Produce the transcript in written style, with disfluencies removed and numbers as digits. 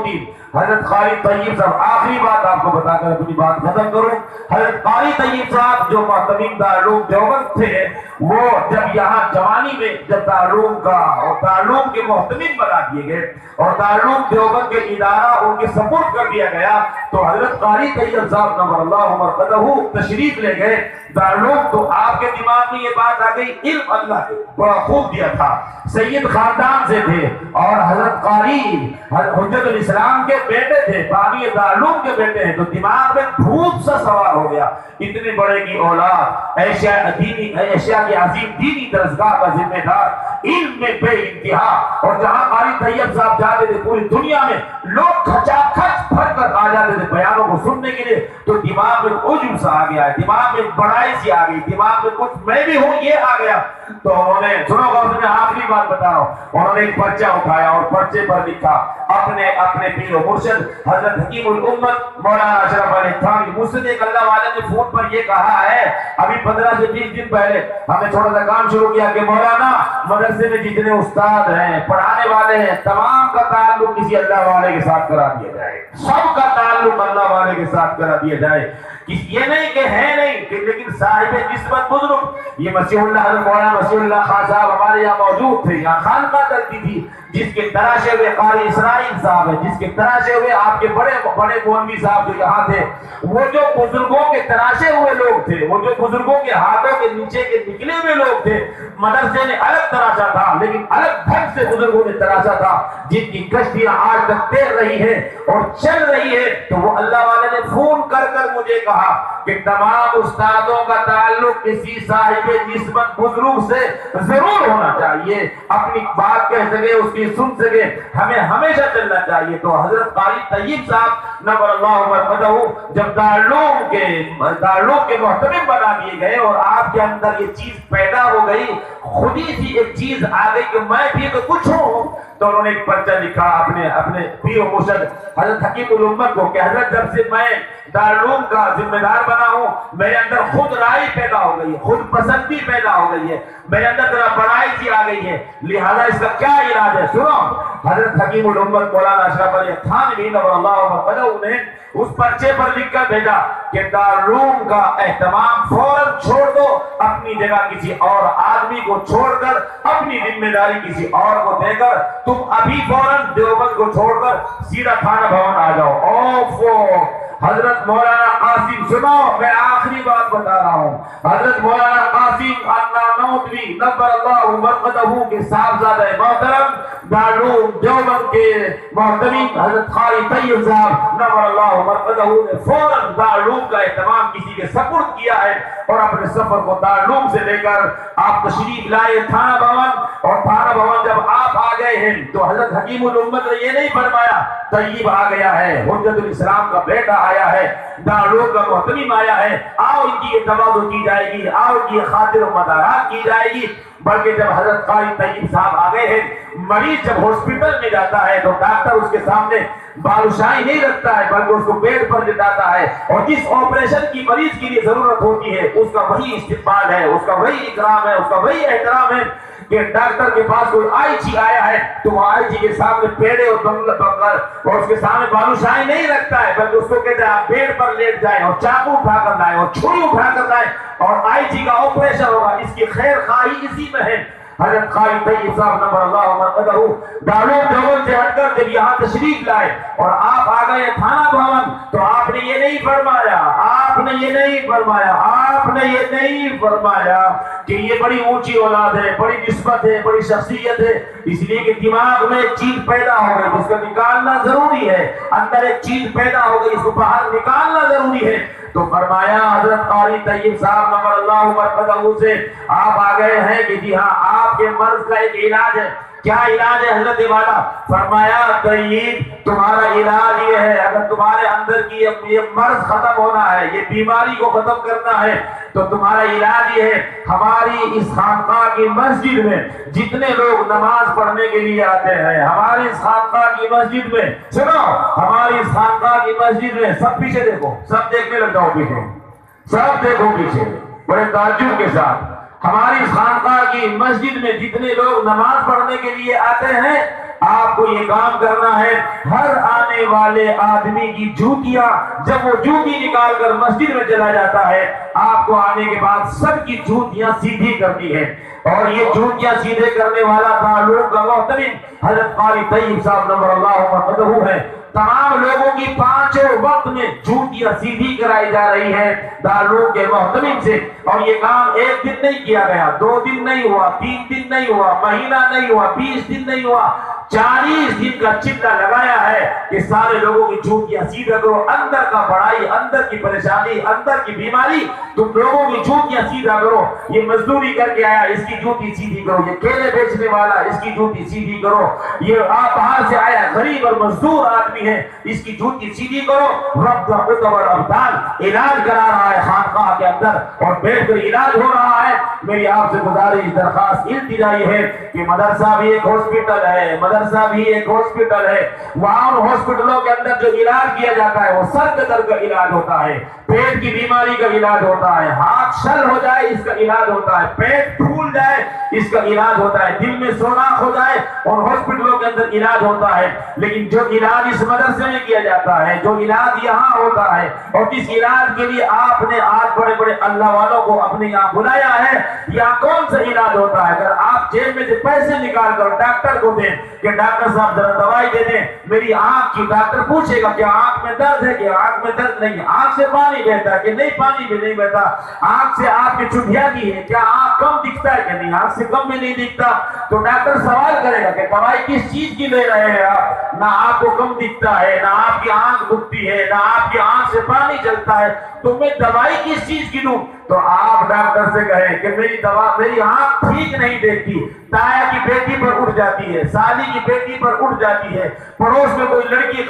ہوتی. حضرت قاری طیب صاحب، آخری بات آپ کو بتا کر اپنی بات ختم کروں. حضرت قاری طیب صاحب جو محتمین دارالعلوم دیوبند تھے، وہ جب یہاں جوانی میں جب دارالعلوم کا اور دارالعلوم کے محتمین بنا دیے گئے اور دارالعلوم دیوبند کے ادارہ ان کے سپورٹ کر دیا گیا، تو حضرت قاری طیب صاحب نور اللہ مرقدہ تشریف لے گئے دارالعلوم. تو آپ کے دماغ میں یہ بات آ گئی، علم اللہ نے بڑا خوب دیا تھا، سید خاندان سے تھے، اور حضرت قاری حجت الاسلام کے بیٹے تھے، بانی دارالعلوم کے بیٹے ہیں. تو دماغ میں بھوت سا سوار ہو گیا، اتنے بڑے کی اولاد، ایشیا کی عظیم دینی درسگاہ کا ذمہ دار، علم میں بے انتہا، اور جہاں قاری طیب صاحب جاتے تھے پوری دنیا میں لوگ کھچا کھچ بھر کر آ جاتے تھے بیانوں کو سننے کے لیے. تو دماغ میں عجب سا آ گیا ہے، دماغ میں بڑائی سی آ گئی، دماغ میں کچھ میں بھی ہوں یہ آ گیا. تو انہوں نے سنو غور سے، میں آخری بات بتا رہا ہوں، انہوں نے ایک پرچہ اٹھایا اور پرچے پر لکھا اپنے پیر و مرشد حضرت حکیم الامت مولانا اشرف علی تھانوی. مجھ سے ایک اللہ والے نے فون پر یہ کہا ہے ابھی 15 سے 20 دن پہلے، ہم نے تھوڑا سا کام شروع کیا کہ مولانا مدرسے میں جتنے استاد ہیں، پڑھانے والے ہیں، تمام کا تعلق کسی اللہ والے کے ساتھ کرا دیا جائے، سب کا تعلق اللہ والے کے ساتھ کرا دیا جائے. یہ نہیں کہ ہے نہیں کہ لیکن صاحب نسبت بزرگ، یہ مسیح اللہ حضرت مولانا مسیح اللہ خان صاحب ہمارے یہاں موجود تھے، یہاں خانقاہ چلتی تھی، جس کے تراشے ہوئے قاری اسرائیل صاحب ہے، جس کے تراشے ہوئے آپ کے بڑے بڑے مولوی صاحب جو یہاں تھے، وہ جو بزرگوں کے تراشے ہوئے لوگ تھے، وہ جو بزرگوں کے ہاتھوں کے نیچے کے نکلے ہوئے لوگ تھے. مدرسے نے الگ تراشا تھا لیکن الگ ڈھنگ سے بزرگوں نے تراشا تھا، جن کی کشتیاں آج تک تیر رہی ہے اور چل رہی ہے. تو وہ اللہ والے نے فون کر کر مجھے کہا کہ تمام استادوں کا تعلق کسی صاحب نسبت بزرگ سے ضرور ہونا چاہیے، اپنی بات کہہ سکے، اس کی سن سکے، ہمیں ہمیشہ چلنا چاہیے. تو حضرت قاری طیب صاحب نور اللہ مرقدہ جب دارالعلوم کے محتمم بنا دیے گئے اور آپ کے اندر یہ چیز پیدا ہو گئی، خود ہی سی ایک چیز آ گئی کہ میں بھی تو کچھ ہوں. تو انہوں نے ایک پرچہ لکھا اپنے پیر و مرشد حضرت حکیم الامت کو کہ حضرت جب سے میں دارالعلوم کا ذمہ دار بنا ہوں، میرے اندر خود رائے پیدا ہو گئی ہے، خود پسندی پیدا ہو گئی ہے، میرے اندر ذرا بڑائی سی آ گئی ہے، لہذا اس کا کیا علاج ہے؟ سنو، حضرت حکیم الامت مولانا اشرف علی تھانوی نور اللہ مرقدہ نے اس پرچے پر لکھ کر بھیجا کہ دارالعلوم کا اہتمام فوراً چھوڑ دو، اپنی جگہ کسی اور آدمی کو چھوڑ کر، اپنی ذمہ داری کسی اور کو دے کر تم ابھی فوراً دیوبند کو چھوڑ کر سیدھا تھانہ بھون آ جاؤ. حضرت مولانا قاسم، سنو میں آخری بات بتا رہا ہوں، حضرت مولانا قاسم النانوتوی نور اللہ مرقدہ کے صاحبزادہ محترم دارالعلوم دیوبند کے محتمین حضرت قاری طیب صاحب نور اللہ مرقدہ نے فوراً دارالعلوم کا اہتمام کسی کے سپرد کیا ہے اور اپنے سفر کو دارالعلوم سے لے کر آپ تشریف لائے تھانہ بھون. اور تھانہ بھون جب آپ آ گئے ہیں تو حضرت حکیم الامت نے یہ نہیں فرمایا طیب آ گیا ہے، حجت الاسلام کا بیٹا آیا ہے، دارالعلوم کا محتمم آیا ہے، آؤ ان کی تواضع کی جائے گی، آؤ ان کی خاطر و مدارات کی جائے گی. بلکہ جب حضرت قاری طیب صاحب آ گئے ہیں، مریض جب ہاسپٹل میں جاتا ہے تو ڈاکٹر اس کے سامنے بالوشاہی نہیں رکھتا ہے بلکہ اس کو بیڈ پر لٹاتا ہے، اور جس آپریشن کی مریض کے لیے ضرورت ہوتی ہے اس کا وہی استقبال ہے، اس کا وہی اکرام ہے، اس کا وہی احترام ہے. کہ ڈاکٹر کے پاس کوئی آئی جی آیا ہے تو وہ آئی جی کے سامنے پیڑے اور بنگل پکڑ اور اس کے سامنے بالوشاہی نہیں رکھتا ہے بلکہ اس کو کہتا ہے آپ بیڈ پر لیٹ جائیں اور چاقو اٹھا کر لائیں اور چھری اٹھا کر لائیں اور آئی جی کا آپریشن ہوگا، اس کی خیر خواہی اسی میں ہے. حضرت قاری طیب صاحب نور اللہ مرقدہ دارالعلوم دیوبند سے ہٹ کر جب یہاں تشریف لائے اور آپ آ گئے تھانہ بھون تو آپ نے یہ نہیں فرمایا کہ یہ بڑی اونچی اولاد ہے، بڑی نسبت ہے، بڑی شخصیت ہے، اس لیے کہ دماغ میں ایک چیز پیدا ہو گئی جس کو نکالنا ضروری ہے، اندر ایک چیز پیدا ہو گئی اس کو باہر نکالنا ضروری ہے. تو فرمایا حضرت قاری طیب صاحب نور اللہ مرقدہ سے آپ آ گئے ہیں کہ جی ہاں آپ کے مرض کا ایک علاج ہے. کیا علاج ہے حضرت والا؟ فرمایا طیب تمہارا علاج یہ ہے، اگر تمہارے اندر کی یہ مرض ختم ہونا ہے، یہ بیماری کو ختم کرنا ہے تو تمہارا علاج یہ ہے، ہماری اس خانقاہ کی مسجد میں جتنے لوگ نماز پڑھنے کے لیے آتے ہیں، ہماری اس خانقاہ کی مسجد میں، سنو ہماری اس خانقاہ کی مسجد میں، سب پیچھے دیکھو، سب دیکھنے لگ جاؤ پیچھے، سب دیکھو پیچھے بڑے تعجب کے ساتھ، ہماری خانقاہ کی مسجد میں جتنے لوگ نماز پڑھنے کے لیے آتے ہیں، آپ کو یہ کام کرنا ہے، ہر آنے والے آدمی کی جوتیاں جب وہ جوتی نکال کر مسجد میں چلا جاتا ہے، آپ کو آنے کے بعد سب کی جوتیاں سیدھی کرنی ہے، اور یہ جوتیاں سیدھے کرنے والا دارالعلوم کا محتمم حضرت قاری طیب صاحب نور اللہ مرقدہ ہے۔ تمام لوگوں کی پانچوں وقت میں جوتیاں سیدھی کرائی جا رہی ہے دارالعلوم کے محتمم سے، اور یہ کام ایک دن نہیں کیا گیا، 2 دن نہیں ہوا، 3 دن نہیں ہوا، مہینہ نہیں ہوا، 20 دن نہیں ہوا، 40 دن کا چمٹا لگایا ہے کہ سارے لوگوں کی جوتیاں سیدھا کرو، اندر کا بڑائی، اندر کی پریشانی، اندر کی بیماری، تم لوگوں کی جوتیاں سیدھا کرو۔ یہ مزدوری کر کے آیا، اس کی جوتی سیدھی کرو، یہ کیلے بیچنے والا، اس کی جوتی سیدھی کرو، یہ آپ باہر سے آیا غریب اور مزدور آدمی ہے، اس کی جوتی سیدھی کرو۔ رب قطب الابدال علاج کرا رہا ہے خانقاہ کے اندر اور بیٹھ کر علاج ہو رہا ہے۔ میری آپ سے گزارش، درخواست، التجا یہ ہے کہ مدرسہ بھی ایک ہاسپٹل ہے، مدرسہ بھی ایک ہاسپٹل ہے، وہاں ہاسپٹلوں کے اندر جو علاج کیا جاتا ہے وہ سر کے درد کا علاج ہوتا ہے، پیٹ کی بیماری کا علاج ہوتا ہے، ہاتھ شل ہو جائے اس کا علاج ہوتا ہے، پیٹ پھول جائے اس کا علاج ہوتا ہے، دل میں سوراخ ہو جائے اور ہاسپٹلوں کے اندر علاج ہوتا ہے۔ لیکن جو علاج اس مدرسے میں کیا جاتا ہے، جو علاج یہاں ہوتا ہے، اور جس علاج کے لیے آپ نے آج بڑے بڑے اللہ والوں کو اپنے یہاں بلایا ہے، یہاں کون سا علاج ہوتا ہے؟ اگر آپ جیب میں سے پیسے نکال کر ڈاکٹر کو دیں کہ ڈاکٹر صاحب ذرا دوائی دے دیں میری آنکھ کی، ڈاکٹر پوچھے گا کہ آنکھ میں درد ہے کہ آنکھ میں درد نہیں ہے، آنکھ سے پانی بہتا ہے کہ نہیں، پانی بھی نہیں بہتا، آنکھ سے آپ کی چٹھیاں کی ہے کیا آنکھ کم دکھتا ہے کہ نہیں، آنکھ سے کم بھی نہیں دکھتا، تو ڈاکٹر سوال کرے گا کہ دوائی کس چیز کی لے رہے ہیں آپ؟ نہ آپ کو کم دکھتا ہے، نہ آپ کی آنکھ دکھتی ہے، نہ آپ کی آنکھ سے پانی چلتا ہے، تو میں دوائی کس چیز کی دوں؟ تو آپ ڈاکٹر سے کہیں کہ میری آنکھ ٹھیک نہیں دیکھتی، تایا کی بیٹی پر اٹھ جاتی ہے، سالی کی بیٹی پر اٹھ جاتی ہے، پڑوس میں کوئی لڑکی